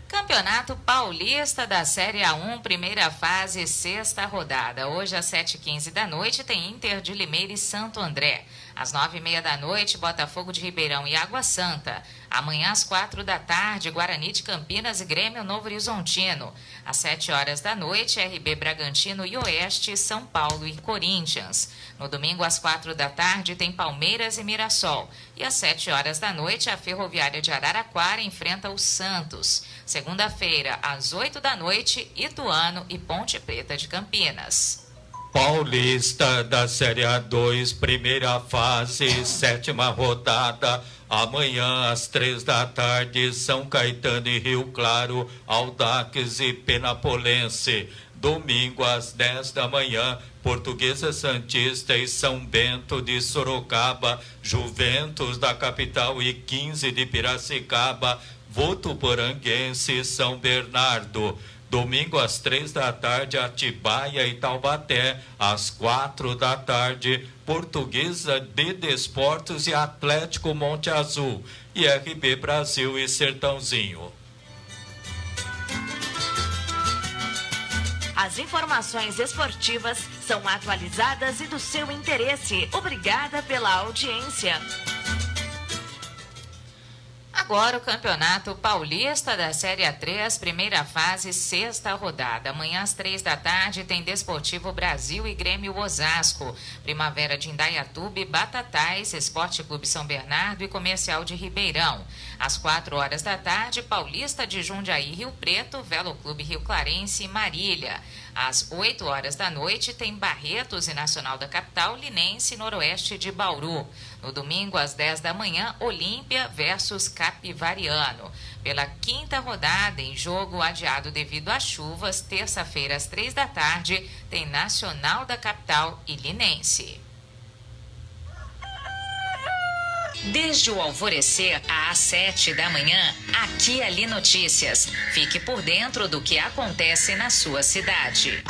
Campeonato Paulista da Série A1, primeira fase, 6ª rodada. Hoje às 7h15 da noite tem Inter de Limeira e Santo André. Às 9h30 da noite, Botafogo de Ribeirão e Água Santa. Amanhã às 4 da tarde, Guarani de Campinas e Grêmio Novo Horizontino. Às 7 horas da noite, RB Bragantino e Oeste, São Paulo e Corinthians. No domingo às 4 da tarde tem Palmeiras e Mirassol. E às 7 horas da noite, a Ferroviária de Araraquara enfrenta o Santos. Segunda-feira, às 8 da noite, Ituano e Ponte Preta de Campinas. Paulista da Série A2, primeira fase, 7ª rodada. Amanhã às 3 da tarde, São Caetano e Rio Claro, Audax e Penapolense. Domingo às 10 da manhã, Portuguesa Santista e São Bento de Sorocaba, Juventus da capital e 15 de Piracicaba, Votuporanguense e São Bernardo. Domingo às 3 da tarde, Atibaia e Taubaté. Às 4 da tarde, Portuguesa de Desportos e Atlético Monte Azul. E RB Brasil e Sertãozinho. As informações esportivas são atualizadas e do seu interesse. Obrigada pela audiência. A Agora o Campeonato Paulista da Série A3, primeira fase, sexta rodada. Amanhã às 15h tem Desportivo Brasil e Grêmio Osasco. Primavera de Indaiatuba, Batatais, Esporte Clube São Bernardo e Comercial de Ribeirão. Às 16h, Paulista de Jundiaí, Rio Preto, Velo Clube Rio Clarense e Marília. Às 20h tem Barretos e Nacional da Capital, Linense e Noroeste de Bauru. No domingo, às 10h, Olímpia versus Capivariano. Pela quinta rodada, em jogo adiado devido às chuvas, terça-feira, às 15h, tem Nacional da Capital e Linense. Desde o alvorecer às 7h, Aqui Ali Notícias. Fique por dentro do que acontece na sua cidade.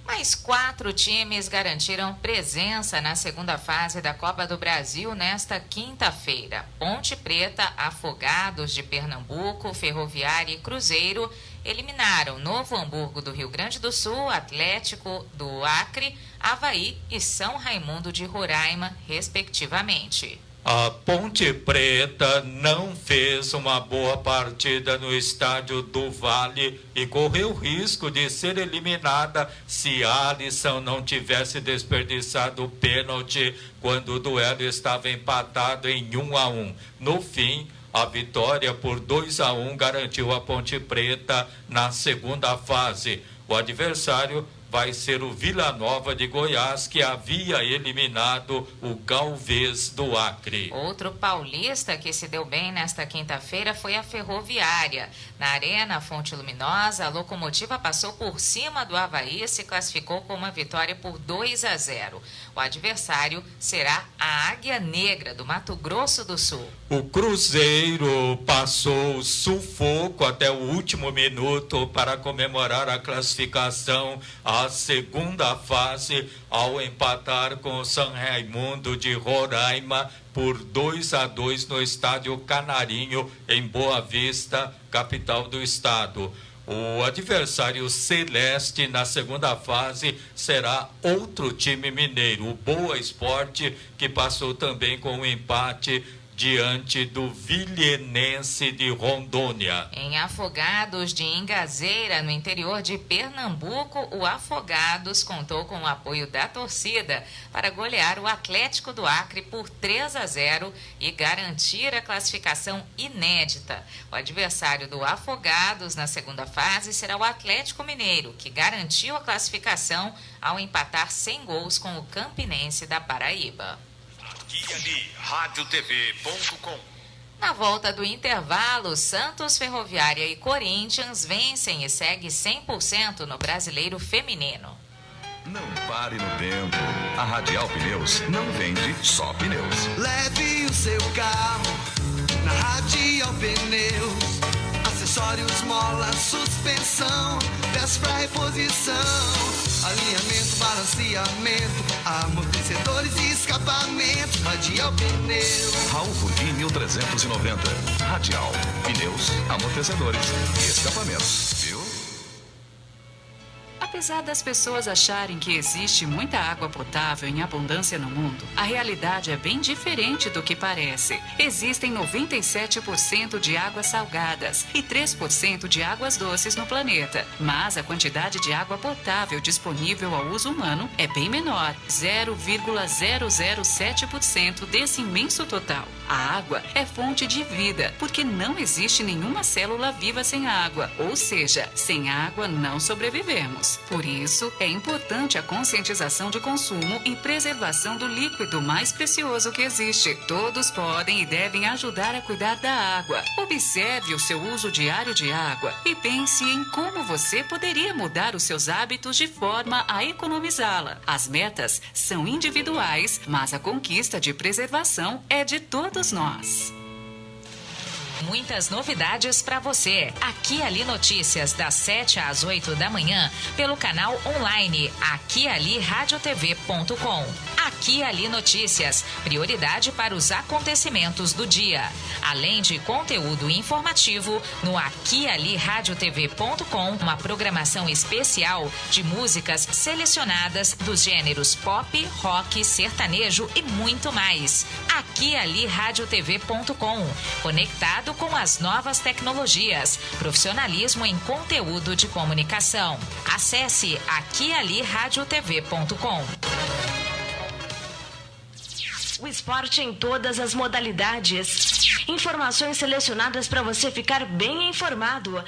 Mais 4 times garantiram presença na segunda fase da Copa do Brasil nesta quinta-feira. Ponte Preta, Afogados de Pernambuco, Ferroviária e Cruzeiro eliminaram Novo Hamburgo do Rio Grande do Sul, Atlético do Acre, Avaí e São Raimundo de Roraima, respectivamente. A Ponte Preta não fez uma boa partida no estádio do Vale e correu risco de ser eliminada se Alisson não tivesse desperdiçado o pênalti quando o duelo estava empatado em 1-1. No fim, a vitória por 2-1 garantiu a Ponte Preta na segunda fase. O adversário vai ser o Vila Nova de Goiás, que havia eliminado o Galvez do Acre. Outro paulista que se deu bem nesta quinta-feira foi a Ferroviária. Na Arena Fonte Luminosa, a Locomotiva passou por cima do Avaí e se classificou com uma vitória por 2-0. O adversário será a Águia Negra, do Mato Grosso do Sul. O Cruzeiro passou sufoco até o último minuto para comemorar a classificação à segunda fase ao empatar com o São Raimundo de Roraima por 2-2 no estádio Canarinho, em Boa Vista, capital do estado. O adversário celeste na segunda fase será outro time mineiro, o Boa Esporte, que passou também com um empate diante do Vilhenense de Rondônia. Em Afogados de Ingazeira, no interior de Pernambuco, o Afogados contou com o apoio da torcida para golear o Atlético do Acre por 3-0 e garantir a classificação inédita. O adversário do Afogados na segunda fase será o Atlético Mineiro, que garantiu a classificação ao empatar sem gols com o Campinense da Paraíba. Aqui Ali, radiotv.com. Na volta do intervalo, Santos, Ferroviária e Corinthians vencem e segue 100% no Brasileiro Feminino. Não pare no tempo. A Radial Pneus não vende só pneus. Leve o seu carro na Radial Pneus. Acessórios, mola, suspensão, peças pra reposição, alinhamento, balanceamento, amortecedores e escapamento. Radial Pneus. Raul Pudim 1390. Radial Pneus, amortecedores e escapamentos. Viu? Apesar das pessoas acharem que existe muita água potável em abundância no mundo, a realidade é bem diferente do que parece. Existem 97% de águas salgadas e 3% de águas doces no planeta, mas a quantidade de água potável disponível ao uso humano é bem menor, 0,007% desse imenso total. A água é fonte de vida, porque não existe nenhuma célula viva sem água, ou seja, sem água não sobrevivemos. Por isso, é importante a conscientização de consumo e preservação do líquido mais precioso que existe. Todos podem e devem ajudar a cuidar da água. Observe o seu uso diário de água e pense em como você poderia mudar os seus hábitos de forma a economizá-la. As metas são individuais, mas a conquista de preservação é de todos nós. Muitas novidades para você. Aqui Ali Notícias, das 7 às 8 da manhã, pelo canal online Aqui Ali radiotv.com. Aqui e Ali Notícias, prioridade para os acontecimentos do dia. Além de conteúdo informativo, no aquialiRadiotv.com, uma programação especial de músicas selecionadas dos gêneros pop, rock, sertanejo e muito mais. aquialiRadiotv.com, conectado com as novas tecnologias, profissionalismo em conteúdo de comunicação. Acesse aquialiRadiotv.com. O esporte em todas as modalidades. Informações selecionadas para você ficar bem informado.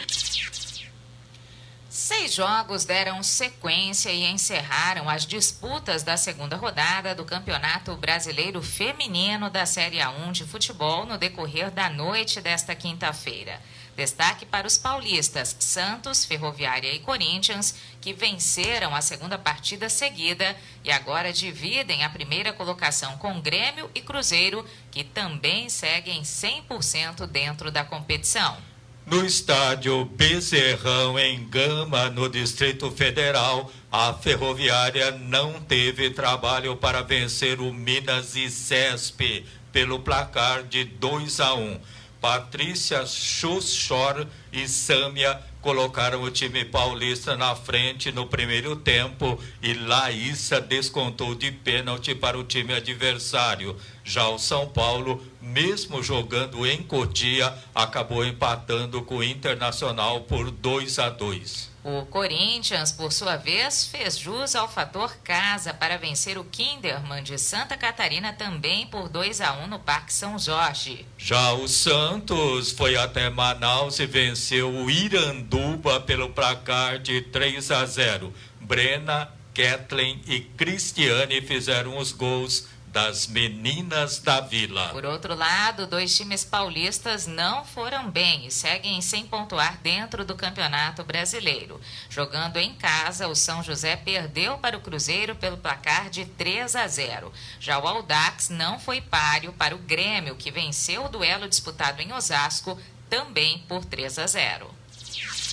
6 jogos deram sequência e encerraram as disputas da segunda rodada do Campeonato Brasileiro Feminino da Série A1 de futebol no decorrer da noite desta quinta-feira. Destaque para os paulistas Santos, Ferroviária e Corinthians, que venceram a segunda partida seguida e agora dividem a primeira colocação com Grêmio e Cruzeiro, que também seguem 100% dentro da competição. No estádio Bezerrão, em Gama, no Distrito Federal, a Ferroviária não teve trabalho para vencer o Minas e Cesp pelo placar de 2-1. Patrícia Schuschor e Sâmia colocaram o time paulista na frente no primeiro tempo e Laísa descontou de pênalti para o time adversário. Já o São Paulo, mesmo jogando em Cotia, acabou empatando com o Internacional por 2-2. O Corinthians, por sua vez, fez jus ao fator casa para vencer o Kinderman de Santa Catarina também por 2-1 no Parque São Jorge. Já o Santos foi até Manaus e venceu o Iranduba pelo placar de 3-0. Brena, Kathleen e Cristiane fizeram os gols das meninas da Vila. Por outro lado, 2 times paulistas não foram bem e seguem sem pontuar dentro do Campeonato Brasileiro. Jogando em casa, o São José perdeu para o Cruzeiro pelo placar de 3-0. Já o Audax não foi páreo para o Grêmio, que venceu o duelo disputado em Osasco, também por 3-0.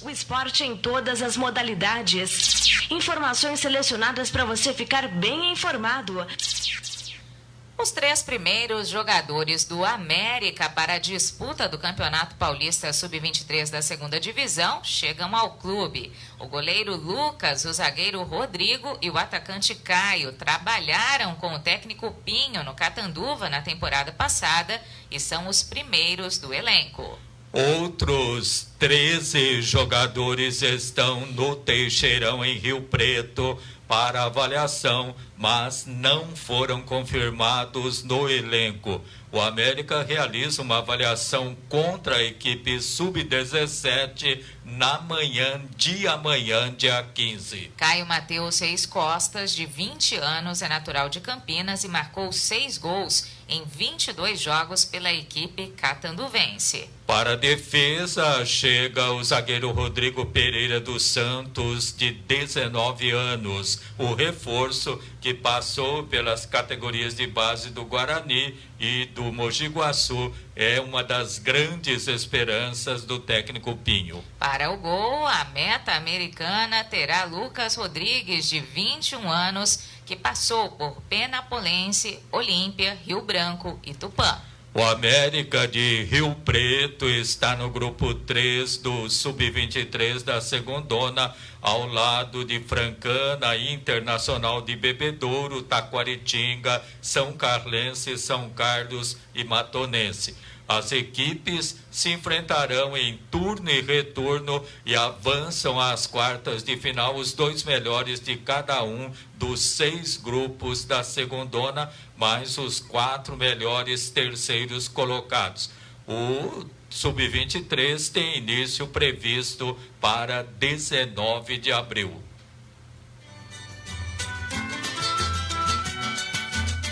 O esporte em todas as modalidades. Informações selecionadas para você ficar bem informado. Os 3 primeiros jogadores do América para a disputa do Campeonato Paulista Sub-23 da segunda divisão chegam ao clube. O goleiro Lucas, o zagueiro Rodrigo e o atacante Caio trabalharam com o técnico Pinho no Catanduva na temporada passada e são os primeiros do elenco. Outros 13 jogadores estão no Teixeirão, em Rio Preto, para avaliação, mas não foram confirmados no elenco. O América realiza uma avaliação contra a equipe Sub-17 na manhã, dia 15. Caio Mateus Reis Costas, de 20 anos, é natural de Campinas e marcou 6 gols em 22 jogos pela equipe catanduvense. Para a defesa, chega o zagueiro Rodrigo Pereira dos Santos, de 19 anos. O reforço que passou pelas categorias de base do Guarani e do Mogi Guaçu é uma das grandes esperanças do técnico Pinho. Para o gol, a meta americana terá Lucas Rodrigues, de 21 anos, que passou por Penapolense, Olímpia, Rio Branco e Tupã. O América de Rio Preto está no grupo 3 do Sub-23 da Segundona, ao lado de Francana, Internacional de Bebedouro, Taquaritinga, São Carlense, São Carlos e Matonense. As equipes se enfrentarão em turno e retorno e avançam às quartas de final os 2 melhores de cada um dos 6 grupos da Segundona, mais os 4 melhores terceiros colocados. O Sub-23 tem início previsto para 19 de abril.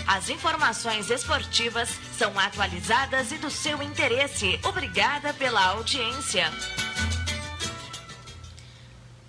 As informações esportivas são atualizadas e do seu interesse. Obrigada pela audiência.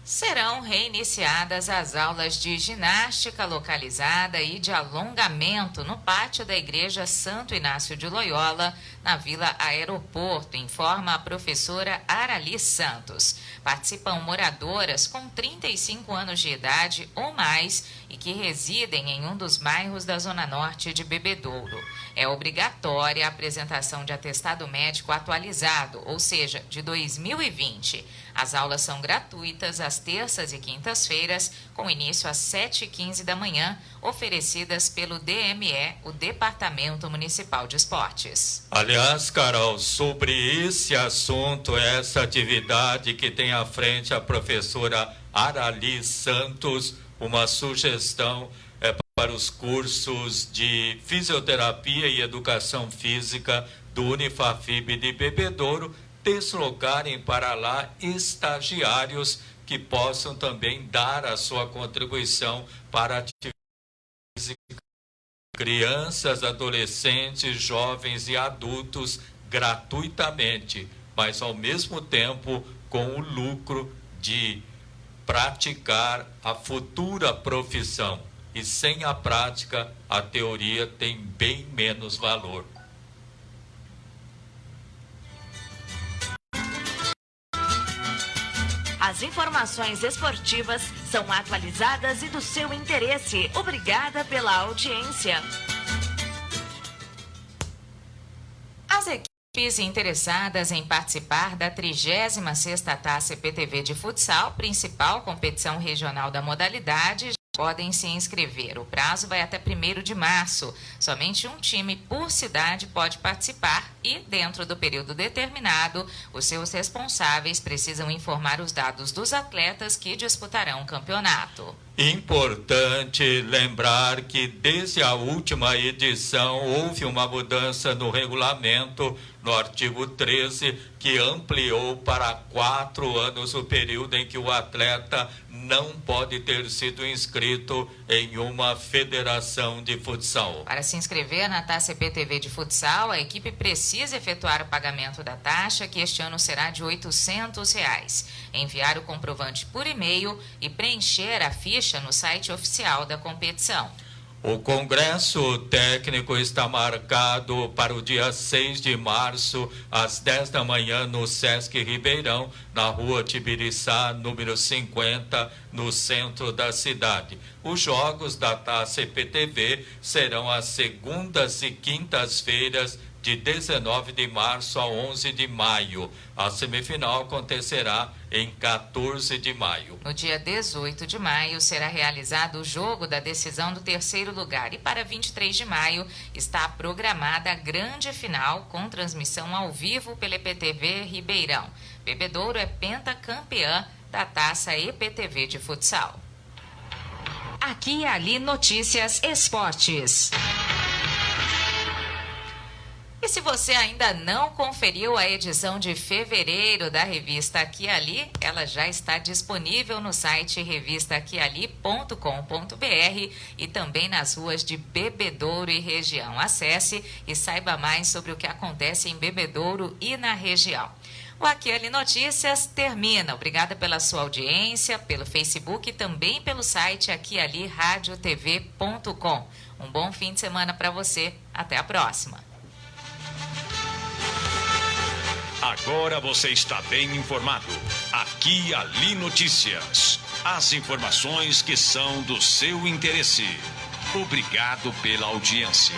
Serão reiniciadas as aulas de ginástica localizada e de alongamento no pátio da Igreja Santo Inácio de Loyola, na Vila Aeroporto, informa a professora Arali Santos. Participam moradoras com 35 anos de idade ou mais e que residem em um dos bairros da Zona Norte de Bebedouro. É obrigatória a apresentação de atestado médico atualizado, ou seja, de 2020. As aulas são gratuitas às terças e quintas-feiras, com início às 7h15 da manhã, oferecidas pelo DME, o Departamento Municipal de Esportes. Aliás, Carol, sobre esse assunto, essa atividade que tem à frente a professora Arali Santos, uma sugestão para os cursos de fisioterapia e educação física do Unifafib de Bebedouro, deslocarem para lá estagiários que possam também dar a sua contribuição para a atividade física. Crianças, adolescentes, jovens e adultos gratuitamente, mas ao mesmo tempo com o lucro de praticar a futura profissão. E sem a prática, a teoria tem bem menos valor. As informações esportivas são atualizadas e do seu interesse. Obrigada pela audiência. As equipes interessadas em participar da 36ª Taça EPTV de Futsal, principal competição regional da modalidade, podem se inscrever. O prazo vai até 1º de março. Somente um time por cidade pode participar e, dentro do período determinado, os seus responsáveis precisam informar os dados dos atletas que disputarão o campeonato. Importante lembrar que desde a última edição houve uma mudança no regulamento, no artigo 13, que ampliou para 4 anos o período em que o atleta não pode ter sido inscrito em uma federação de futsal. Para se inscrever na Taça EPTV de Futsal, a equipe precisa efetuar o pagamento da taxa, que este ano será de R$ 800. Enviar o comprovante por e-mail e preencher a ficha no site oficial da competição. O congresso técnico está marcado para o dia 6 de março, às 10 da manhã, no Sesc Ribeirão, na rua Tibiriçá, número 50, no centro da cidade. Os jogos da Taça EPTV serão às segundas e quintas-feiras, de 19 de março a 11 de maio. A semifinal acontecerá em 14 de maio. No dia 18 de maio será realizado o jogo da decisão do 3º lugar e para 23 de maio está programada a grande final com transmissão ao vivo pela EPTV Ribeirão. Bebedouro é pentacampeã da Taça EPTV de Futsal. Aqui e ali Notícias Esportes. E se você ainda não conferiu a edição de fevereiro da revista Aqui e Ali, ela já está disponível no site revistaquiali.com.br e também nas ruas de Bebedouro e região. Acesse e saiba mais sobre o que acontece em Bebedouro e na região. O Aqui e Ali Notícias termina. Obrigada pela sua audiência, pelo Facebook e também pelo site aquiali.radiotv.com. Um bom fim de semana para você. Até a próxima. Agora você está bem informado. Aqui e Ali Notícias. As informações que são do seu interesse. Obrigado pela audiência.